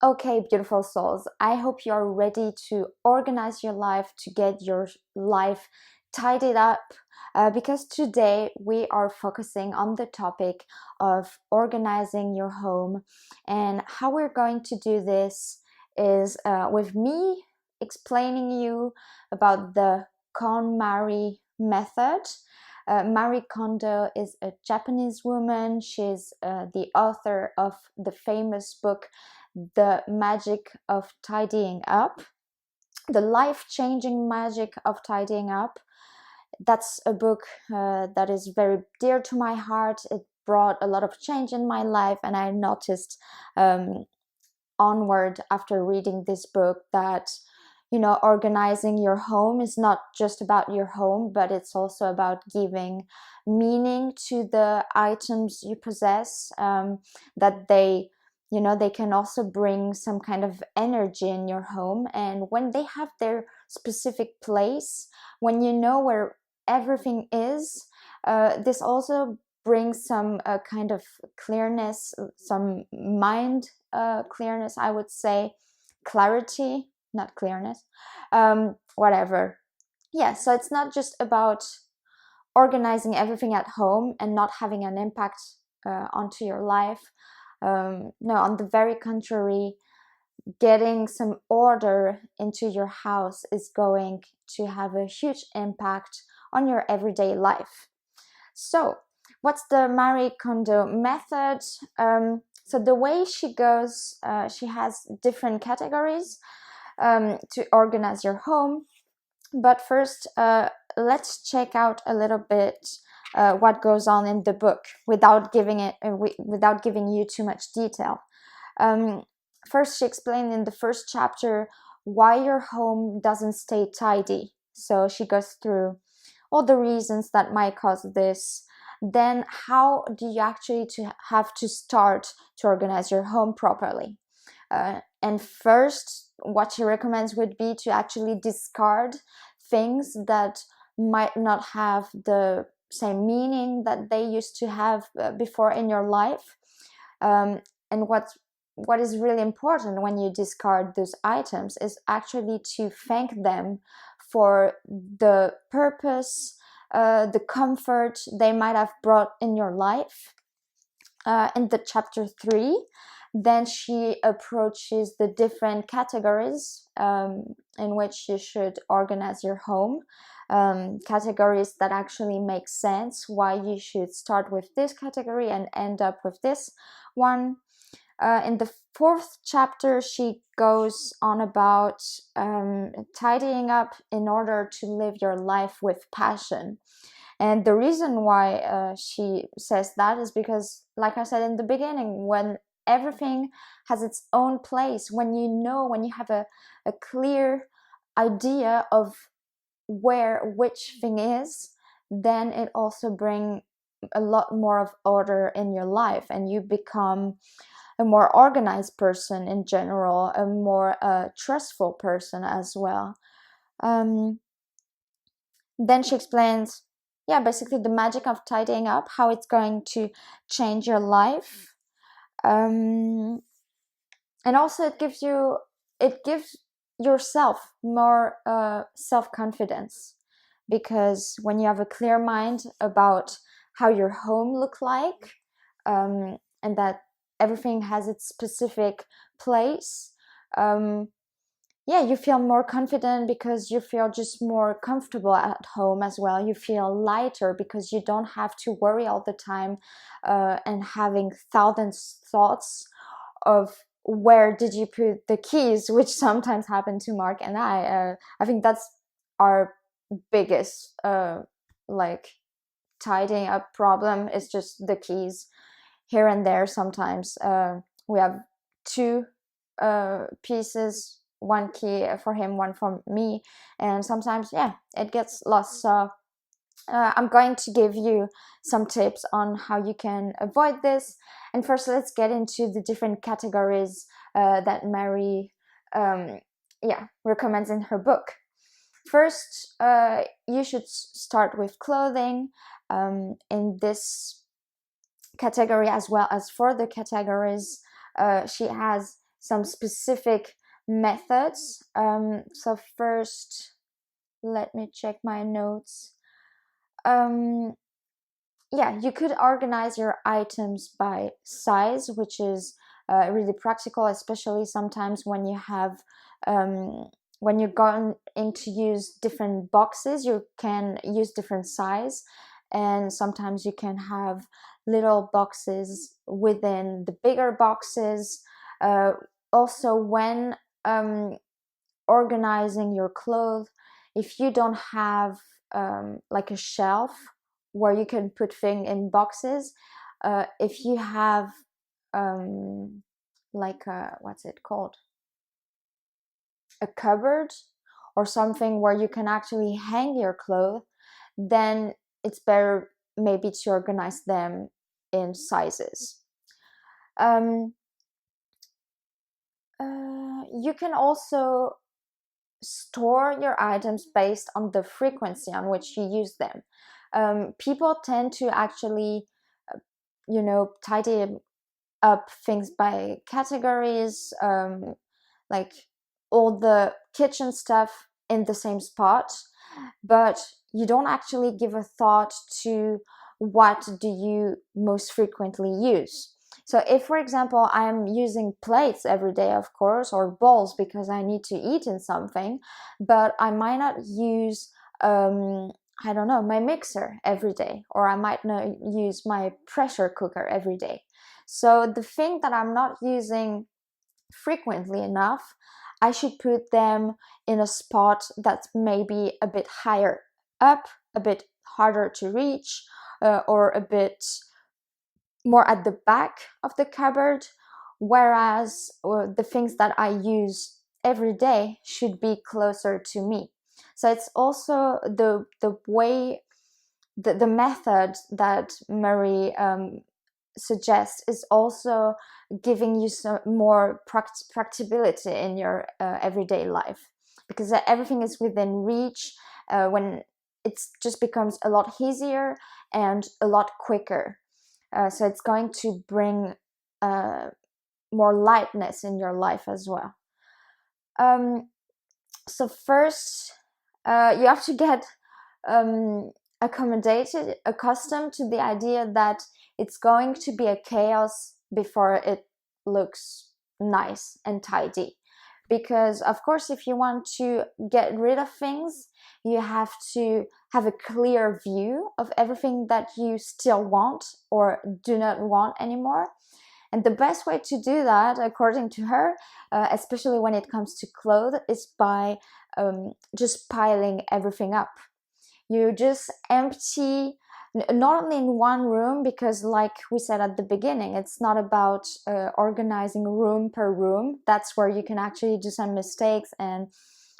Okay, beautiful souls, I hope you are ready to organize your life, to get your life tidied up, because today we are focusing on the topic of organizing your home. And how we're going to do this is with me explaining you about the Konmari method. Marie Kondo is a Japanese woman. She's the author of the famous book The Magic of Tidying Up, the life-changing magic of tidying up. That's a book that is very dear to my heart. It brought a lot of change in my life, and I noticed onward after reading this book that organizing your home is not just about your home, but it's also about giving meaning to the items you possess, that they can also bring some kind of energy in your home. And when they have their specific place, when you know where everything is, this also brings some kind of clearness, some mind clearness, I would say, clarity, not clearness, whatever. Yeah, so it's not just about organizing everything at home and not having an impact onto your life. No, on the very contrary, getting some order into your house is going to have a huge impact on your everyday life. So, what's the Marie Kondo method? So the way she goes, she has different categories to organize your home. But first, let's check out a little bit what goes on in the book without giving you too much detail. First, she explained in the first chapter why your home doesn't stay tidy. So she goes through all the reasons that might cause this. Then how do you actually have to start to organize your home properly? And first, what she recommends would be to actually discard things that might not have the same meaning that they used to have before in your life. And what is really important when you discard those items is actually to thank them for the purpose, the comfort they might have brought in your life. In the chapter 3, then she approaches the different categories in which you should organize your home. Categories that actually make sense, why you should start with this category and end up with this one. In the 4th chapter, she goes on about tidying up in order to live your life with passion. And the reason why she says that is because, like I said in the beginning, when everything has its own place, when you have a clear idea of where which thing is, then it also brings a lot more of order in your life, and you become a more organized person in general, a more trustful person as well. Then she explains, basically the magic of tidying up, how it's going to change your life. And also it gives yourself more self-confidence, because when you have a clear mind about how your home look like, and that everything has its specific place, you feel more confident because you feel just more comfortable at home as well. You feel lighter because you don't have to worry all the time and having thousands thoughts of where did you put the keys, which sometimes happen to Mark and I. I think that's our biggest tidying up problem, is just the keys. Here and there sometimes we have 2 pieces, 1 key for him, 1 for me, and sometimes it gets lost. So I'm going to give you some tips on how you can avoid this. And first, let's get into the different categories that Mary recommends in her book. First, you should start with clothing. In this category, as well as for the categories, she has some specific methods. So first, let me check my notes. Yeah, you could organize your items by size, which is really practical, especially sometimes when you have when you're going to use different boxes, you can use different size, and sometimes you can have little boxes within the bigger boxes. Also, when organizing your clothes, if you don't have like a shelf where you can put things in boxes, if you have like a, what's it called, a cupboard or something where you can actually hang your clothes, then it's better maybe to organize them in sizes. um, you can also store your items based on the frequency on which you use them. People tend to actually, tidy up things by categories, like all the kitchen stuff in the same spot, but you don't actually give a thought to what do you most frequently use. So if, for example, I'm using plates every day, of course, or bowls because I need to eat in something, but I might not use I don't know, my mixer every day, or I might not use my pressure cooker every day. So the thing that I'm not using frequently enough, I should put them in a spot that's maybe a bit higher up, a bit harder to reach, or a bit more at the back of the cupboard, whereas the things that I use every day should be closer to me. So it's also the way, the method that Marie suggests is also giving you some more practicability in your everyday life, because everything is within reach. When it just becomes a lot easier and a lot quicker, so it's going to bring more lightness in your life as well. So first, you have to get accustomed to the idea that it's going to be a chaos before it looks nice and tidy. Because of course, if you want to get rid of things, you have to have a clear view of everything that you still want or do not want anymore. And the best way to do that, according to her, especially when it comes to clothes, is by just piling everything up. You just empty, not only in one room, because like we said at the beginning, it's not about organizing room per room. That's where you can actually do some mistakes, and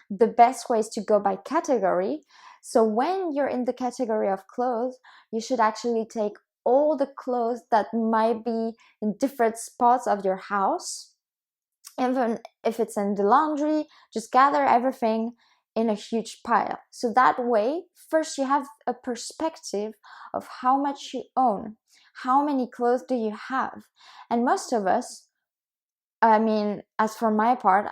the best way is to go by category. So when you're in the category of clothes, you should actually take all the clothes that might be in different spots of your house. Even if it's in the laundry, just gather everything in a huge pile. So that way, first you have a perspective of how much you own, how many clothes do you have. And most of us, I mean, as for my part,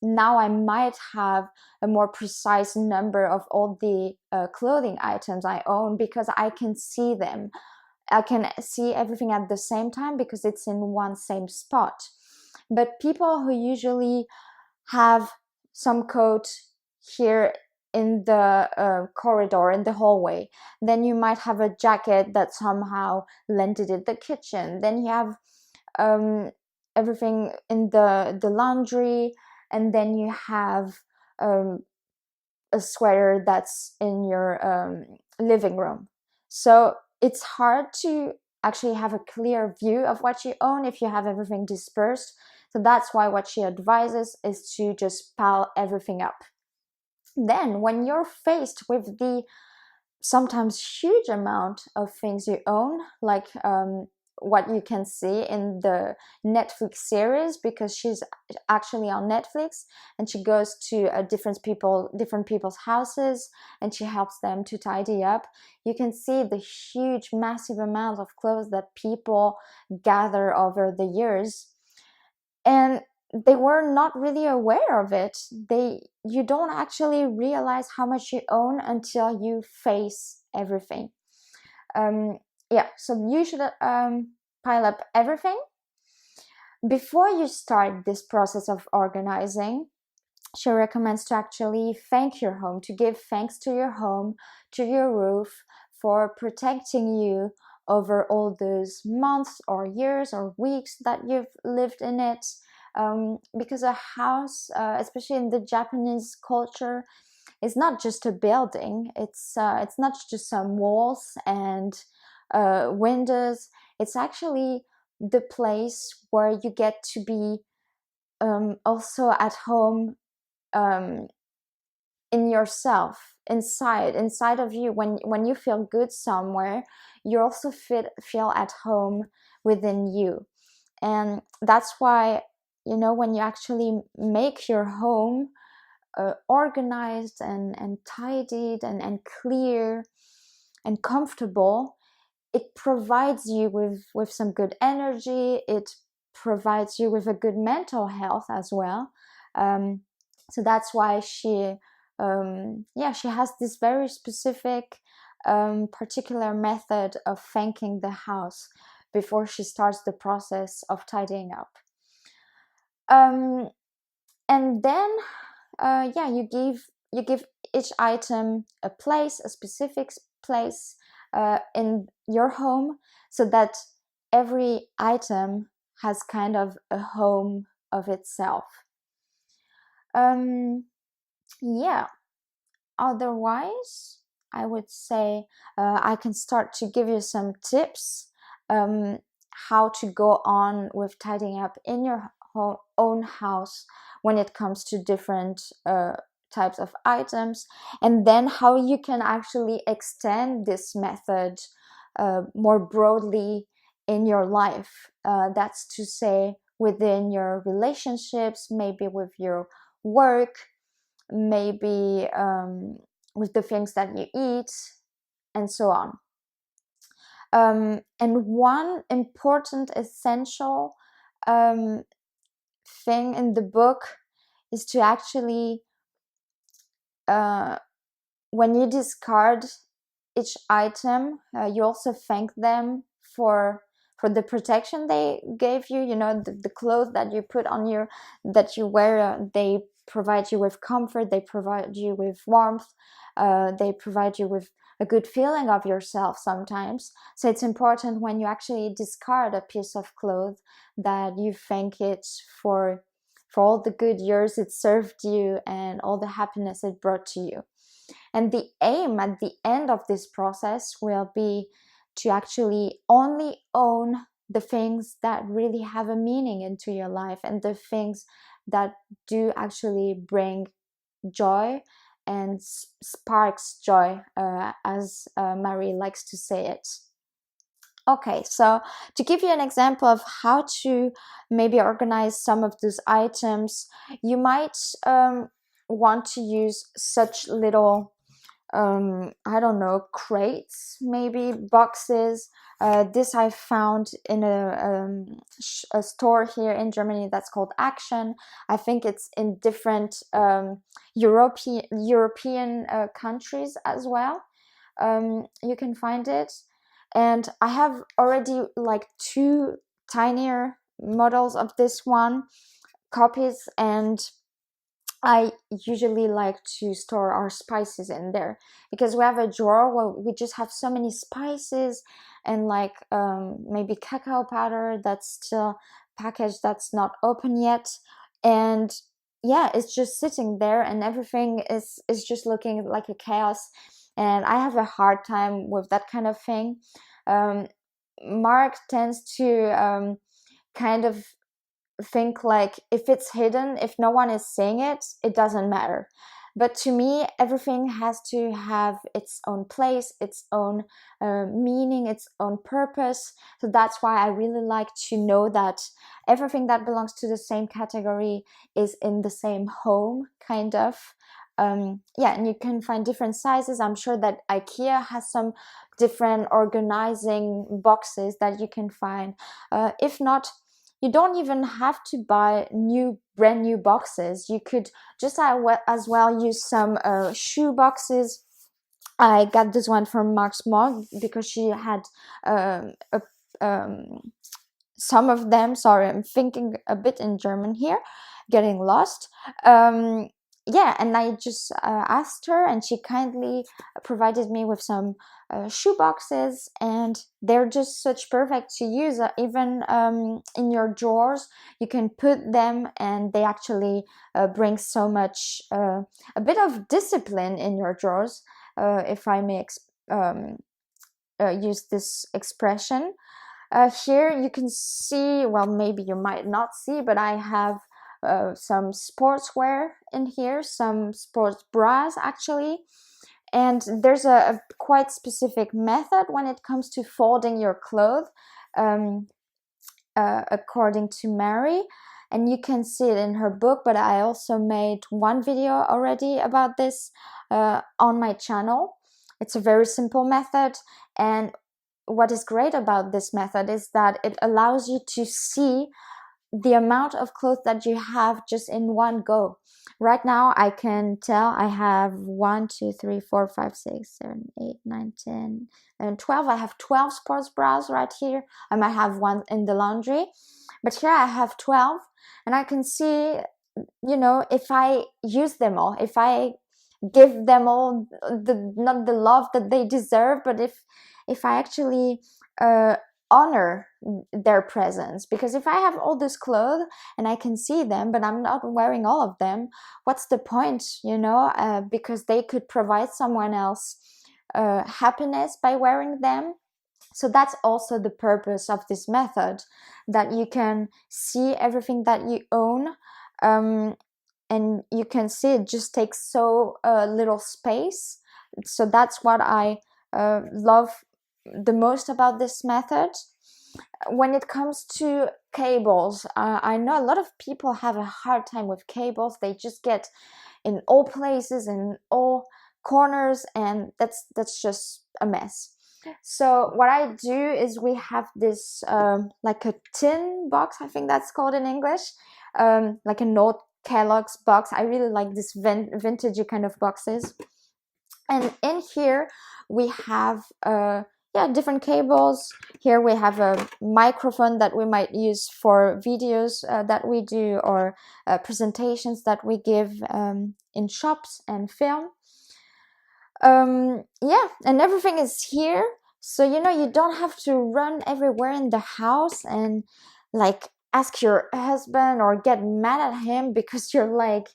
now I might have a more precise number of all the clothing items I own, because I can see them. I can see everything at the same time because it's in one same spot. But people who usually have some coat here in the corridor, in the hallway, then you might have a jacket that somehow landed in the kitchen, then you have everything in the laundry, and then you have a sweater that's in your living room. So it's hard to actually have a clear view of what you own if you have everything dispersed. So that's why what she advises is to just pile everything up. Then when you're faced with the sometimes huge amount of things you own, like what you can see in the Netflix series, because she's actually on Netflix and she goes to different people's houses and she helps them to tidy up. You can see the huge, massive amount of clothes that people gather over the years. and they were not really aware of it. You don't actually realize how much you own until you face everything. Yeah, so you should pile up everything. Before you start this process of organizing, she recommends to actually thank your home, to give thanks to your home, to your roof, for protecting you over all those months or years or weeks that you've lived in it. Because a house, especially in the Japanese culture, is not just a building. It's not just some walls and windows. It's actually the place where you get to be also at home, um, in yourself, inside of you. When you feel good somewhere, you also feel at home within you. And that's why, when you actually make your home organized and tidied and clear and comfortable, it provides you with some good energy. It provides you with a good mental health as well. So that's why she has this very specific, particular method of thanking the house before she starts the process of tidying up. And then you give each item a place, a specific place in your home, so that every item has kind of a home of itself. Yeah, otherwise I would say I can start to give you some tips, how to go on with tidying up in your own house when it comes to different types of items, and then how you can actually extend this method more broadly in your life. That's to say, within your relationships, maybe with your work, maybe with the things that you eat, and so on. And one important, essential thing in the book is to actually, when you discard each item, you also thank them for the protection they gave you. The clothes that you put on that you wear, they provide you with comfort, they provide you with warmth, they provide you with a good feeling of yourself sometimes. So it's important, when you actually discard a piece of cloth, that you thank it for all the good years it served you and all the happiness it brought to you. And the aim at the end of this process will be to actually only own the things that really have a meaning into your life, and the things that do actually bring joy and sparks joy, as Marie likes to say it. Okay, so to give you an example of how to maybe organize some of those items, you might want to use such little, I don't know, crates, maybe boxes. This I found in a store here in Germany that's called Action. I think it's in different European countries as well. You can find it. And I have already like 2 tinier models of this one, copies, and I usually like to store our spices in there, because we have a drawer where we just have so many spices, and like maybe cacao powder that's still packaged, that's not open yet. And yeah, it's just sitting there, and everything is just looking like a chaos. And I have a hard time with that kind of thing. Mark tends to kind of think like, if it's hidden, if no one is seeing it, it doesn't matter. But to me, everything has to have its own place, its own meaning, its own purpose. So that's why I really like to know that everything that belongs to the same category is in the same home, kind of. Yeah, and you can find different sizes. I'm sure that IKEA has some different organizing boxes that you can find. If not, you don't even have to buy brand new boxes. You could just as well use some shoe boxes. I got this one from Mark's Mug because she had um, some of them. Sorry, I'm thinking a bit in German here, getting lost. Yeah, and I just asked her, and she kindly provided me with some shoe boxes, and they're just such perfect to use. Even in your drawers, you can put them, and they actually bring so much, a bit of discipline in your drawers, if I may use this expression. Here you can see, well, maybe you might not see, but I have some sportswear in here, some sports bras actually. And there's a quite specific method when it comes to folding your clothes, according to Mary. And you can see it in her book, but I also made one video already about this on my channel. It's a very simple method, and what is great about this method is that it allows you to see the amount of clothes that you have just in one go. Right now, I can tell I have 1, 2, 3, 4, 5, 6, 7, 8, 9, 10, and 12. I have 12 sports bras right here. I might have one in the laundry, but here I have 12, and I can see, if I use them all, if I give them all not the love that they deserve, but if I actually honor their presence. Because if I have all this clothes and I can see them, but I'm not wearing all of them, what's the point? Because they could provide someone else happiness by wearing them. So that's also the purpose of this method, that you can see everything that you own, and you can see it just takes so little space. So that's what I love the most about this method. When it comes to cables, I know a lot of people have a hard time with cables. They just get in all places, in all corners, and that's just a mess. So what I do is, we have this like a tin box, I think that's called in English, like an old Kellogg's box. I really like this vintage kind of boxes. And in here we have different cables. Here we have a microphone that we might use for videos that we do, or presentations that we give in shops and film. And everything is here, so you don't have to run everywhere in the house and like ask your husband or get mad at him because you're like,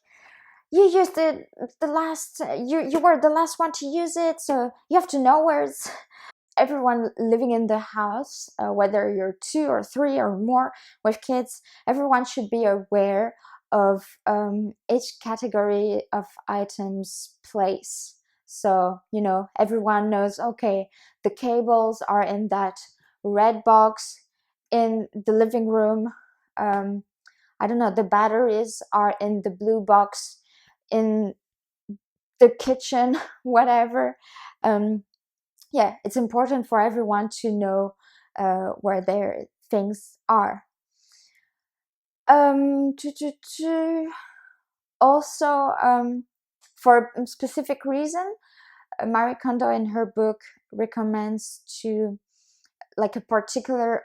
you used it the last, you were the last one to use it, so you have to know where it's. Everyone living in the house, whether you're 2 or 3 or more with kids, everyone should be aware of each category of items place. So everyone knows, okay, the cables are in that red box in the living room. I don't know, the batteries are in the blue box in the kitchen, whatever. It's important for everyone to know where their things are. Also, for a specific reason, Marie Kondo in her book recommends to like a particular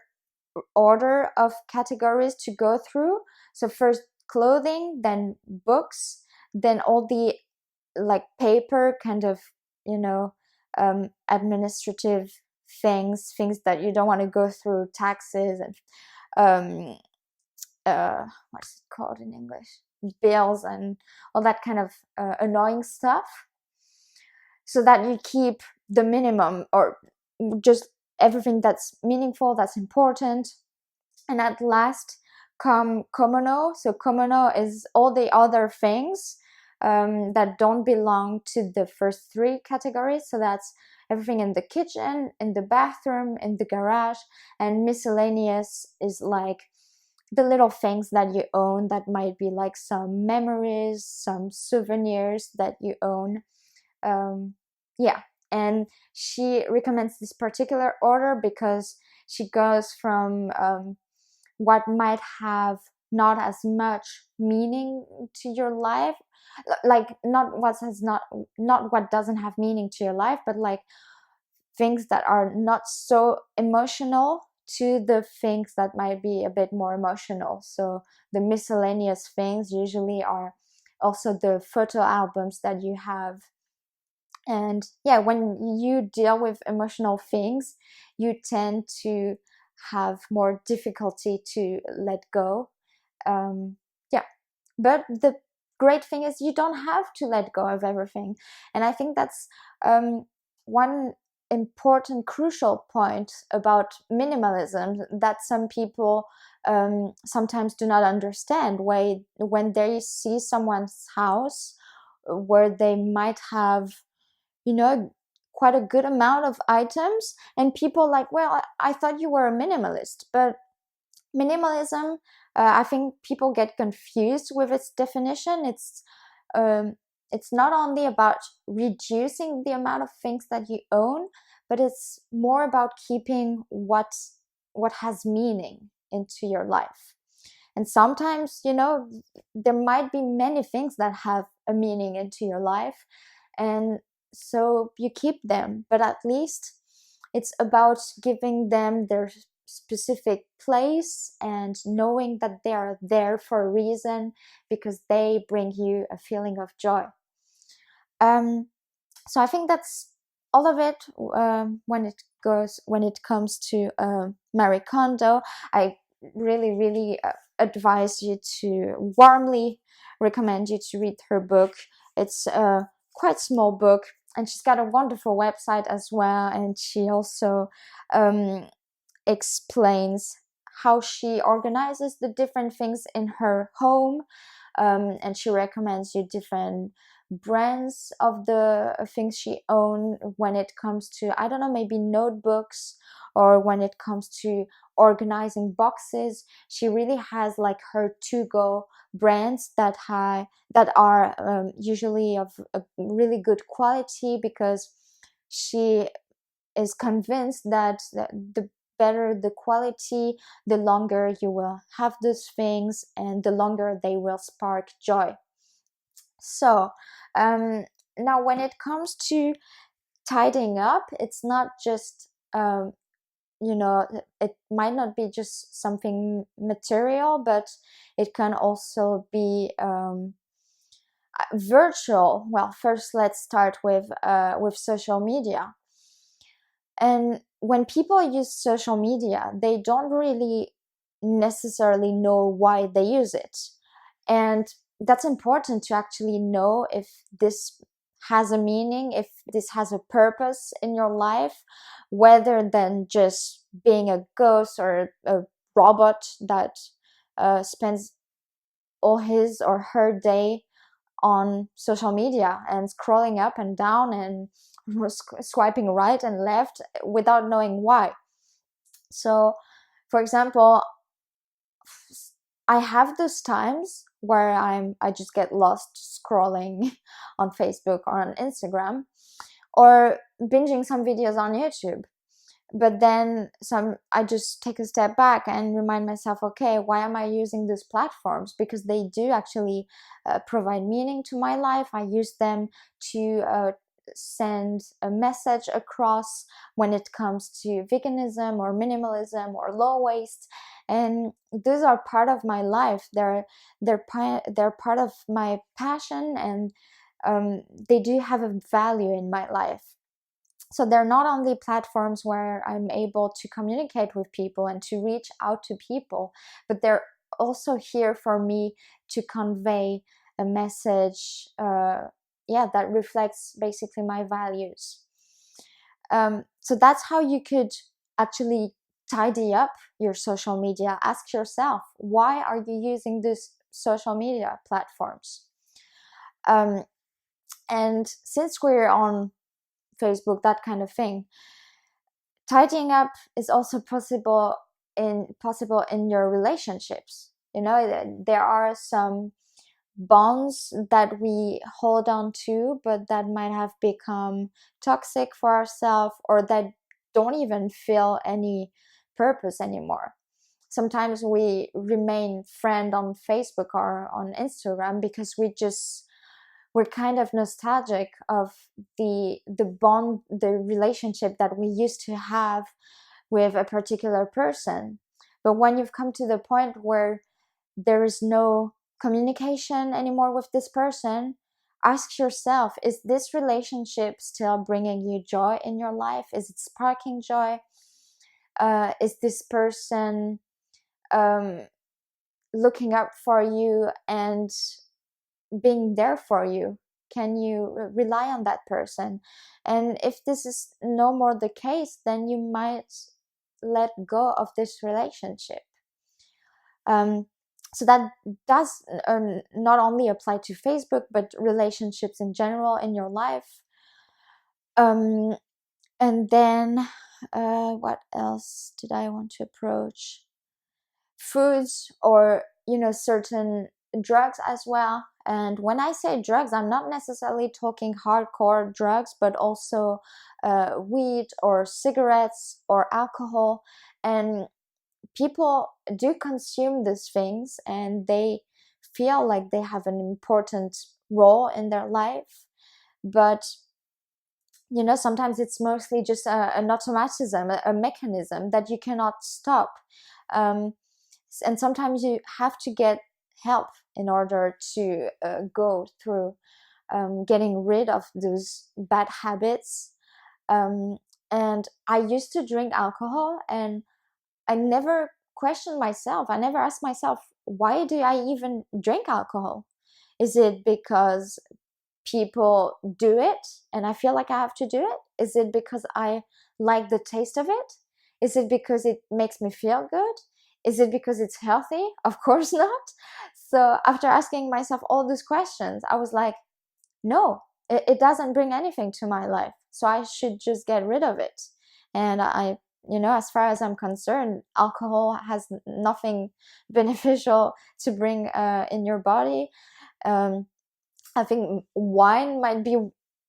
order of categories to go through. So first clothing, then books, then all the like paper kind of administrative things that you don't want to go through, taxes and what's it called in English, bills and all that kind of annoying stuff, so that you keep the minimum, or just everything that's meaningful, that's important. And at last come komono. So komono is all the other things that don't belong to the first 3 categories. So that's everything in the kitchen, in the bathroom, in the garage. And miscellaneous is like the little things that you own, that might be like some memories, some souvenirs that you own. And she recommends this particular order because she goes from what might have not as much meaning to your life, like not what has not what doesn't have meaning to your life, but like things that are not so emotional to the things that might be a bit more emotional. So the miscellaneous things usually are also the photo albums that you have. And yeah, when you deal with emotional things, you tend to have more difficulty to let go. Yeah, but the great thing is you don't have to let go of everything. And I think that's one important crucial point about minimalism that some people sometimes do not understand. When they see someone's house where they might have, you know, quite a good amount of items, and people like, well, I thought you were a minimalist. But minimalism, I think people get confused with its definition. Um, it's not only about reducing the amount of things that you own, but it's more about keeping what has meaning into your life. And sometimes, you know, there might be many things that have a meaning into your life, and so you keep them, but at least it's about giving them their specific place and knowing that they are there for a reason, because they bring you a feeling of joy. Um, so I think that's all of it. When it comes to Marie Kondo, I really advise you to warmly recommend you to read her book. It's a quite small book, and she's got a wonderful website as well, and she also um, explains how she organizes the different things in her home, and she recommends you different brands of the things she owns when it comes to, I don't know, maybe notebooks, or when it comes to organizing boxes. She really has like her to-go brands that are usually of a really good quality, because she is convinced that the better the quality, the longer you will have those things, and the longer they will spark joy. So now when it comes to tidying up, it's not just you know, it might not be just something material, but it can also be virtual. Well, first let's start with social media. And when people use social media, they don't really necessarily know why they use it. And that's important to actually know if this has a meaning, if this has a purpose in your life, rather than just being a ghost or a robot that spends all his or her day on social media and scrolling up and down and swiping right and left without knowing why. So, for example, I have those times where I just get lost scrolling on Facebook or on Instagram, or binging some videos on YouTube. But then I just take a step back and remind myself, okay, why am I using these platforms? Because they do actually provide meaning to my life. I use them to send a message across when it comes to veganism or minimalism or low waste, and those are part of my life. They're part of my passion, and they do have a value in my life. So they're not only platforms where I'm able to communicate with people and to reach out to people, but they're also here for me to convey a message, that reflects basically my values. So that's how you could actually tidy up your social media. Ask yourself, why are you using these social media platforms? And since we're on Facebook, that kind of thing, tidying up is also possible in your relationships. You know, there are some bonds that we hold on to, but that might have become toxic for ourselves, or that don't even feel any purpose anymore. sometimes we remain friend on Facebook or on Instagram because we're kind of nostalgic of the bond, the relationship that we used to have with a particular person. But when you've come to the point where there is no communication anymore with this person, ask yourself, is this relationship still bringing you joy in your life? Is it sparking joy? Is this person looking up for you and being there for you? Can you rely on that person? And if this is no more the case, then you might let go of this relationship. So that does not only apply to Facebook, but relationships in general in your life. And then what else did I want to approach? Foods, or certain drugs as well. And when I say drugs, I'm not necessarily talking hardcore drugs, but also weed or cigarettes or alcohol. And people do consume these things and they feel like they have an important role in their life, but sometimes it's mostly just an automatism, a mechanism that you cannot stop. And sometimes you have to get help in order to go through getting rid of those bad habits. And I used to drink alcohol, and I never questioned myself. I never asked myself, why do I even drink alcohol? Is it because people do it and I feel like I have to do it? Is it because I like the taste of it? Is it because it makes me feel good? Is it because it's healthy? Of course not. So after asking myself all these questions, I was like, no, it doesn't bring anything to my life. So I should just get rid of it. And as far as I'm concerned, alcohol has nothing beneficial to bring in your body. I think wine might be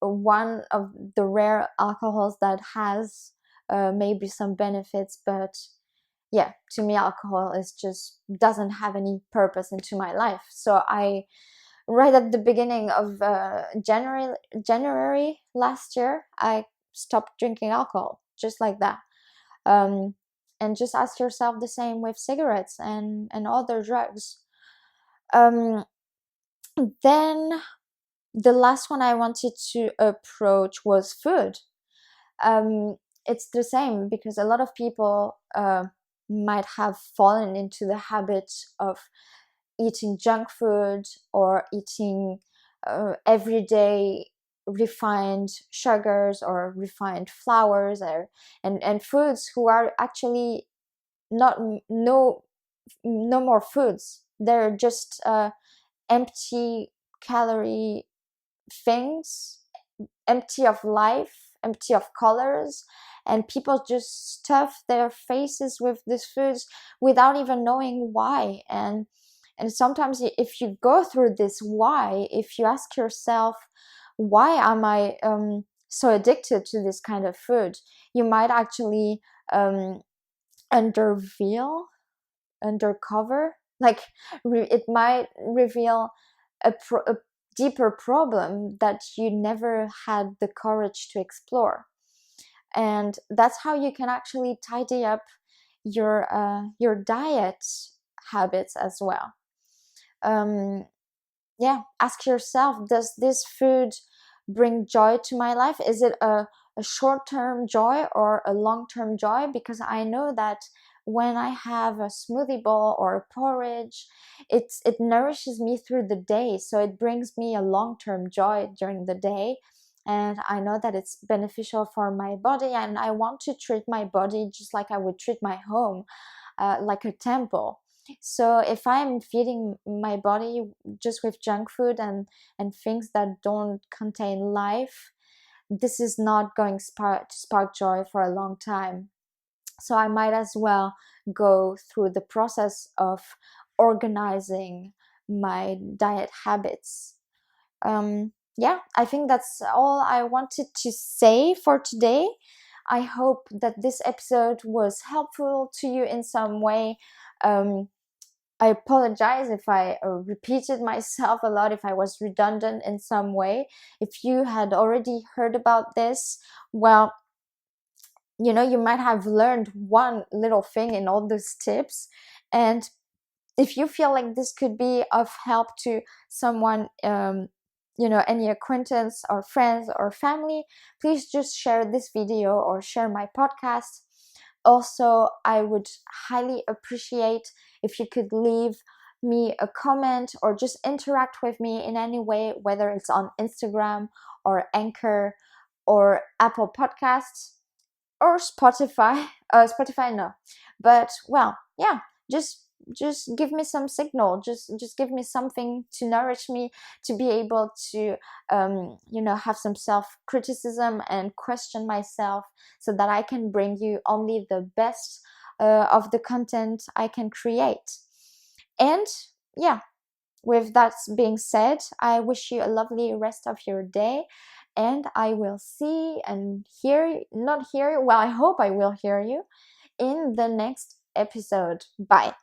one of the rare alcohols that has maybe some benefits, but yeah, to me, alcohol doesn't have any purpose into my life. So right at the beginning of January last year, I stopped drinking alcohol, just like that. And just ask yourself the same with cigarettes and other drugs. Then the last one I wanted to approach was food. It's the same, because a lot of people might have fallen into the habit of eating junk food or eating everyday refined sugars or refined flours, and foods who are actually no more foods. They're just empty calorie things, empty of life, empty of colors, and people just stuff their faces with these foods without even knowing why. And sometimes if you go through this why, if you ask yourself, why am I so addicted to this kind of food, you might actually undercover, like it might reveal a deeper problem that you never had the courage to explore. And that's how you can actually tidy up your diet habits as well. Ask yourself, does this food bring joy to my life? Is it a short-term joy or a long-term joy? Because I know that when I have a smoothie bowl or a porridge, it nourishes me through the day, so it brings me a long-term joy during the day. And I know that it's beneficial for my body, and I want to treat my body just like I would treat my home, like a temple. So if I'm feeding my body just with junk food and things that don't contain life, this is not going to spark joy for a long time. So I might as well go through the process of organizing my diet habits. I think that's all I wanted to say for today. I hope that this episode was helpful to you in some way. I apologize if I repeated myself a lot, if I was redundant in some way. If you had already heard about this, well, you might have learned one little thing in all those tips. And if you feel like this could be of help to someone, any acquaintance or friends or family, please just share this video or share my podcast. Also, I would highly appreciate if you could leave me a comment or just interact with me in any way, whether it's on Instagram or Anchor or Apple Podcasts or Spotify. Spotify, no. But well, yeah, just give me some signal. Just give me something to nourish me, to be able to have some self-criticism and question myself, so that I can bring you only the best of the content I can create. And yeah, with that being said, I wish you a lovely rest of your day, and I will see and not hear, well, I hope I will hear you in the next episode. Bye.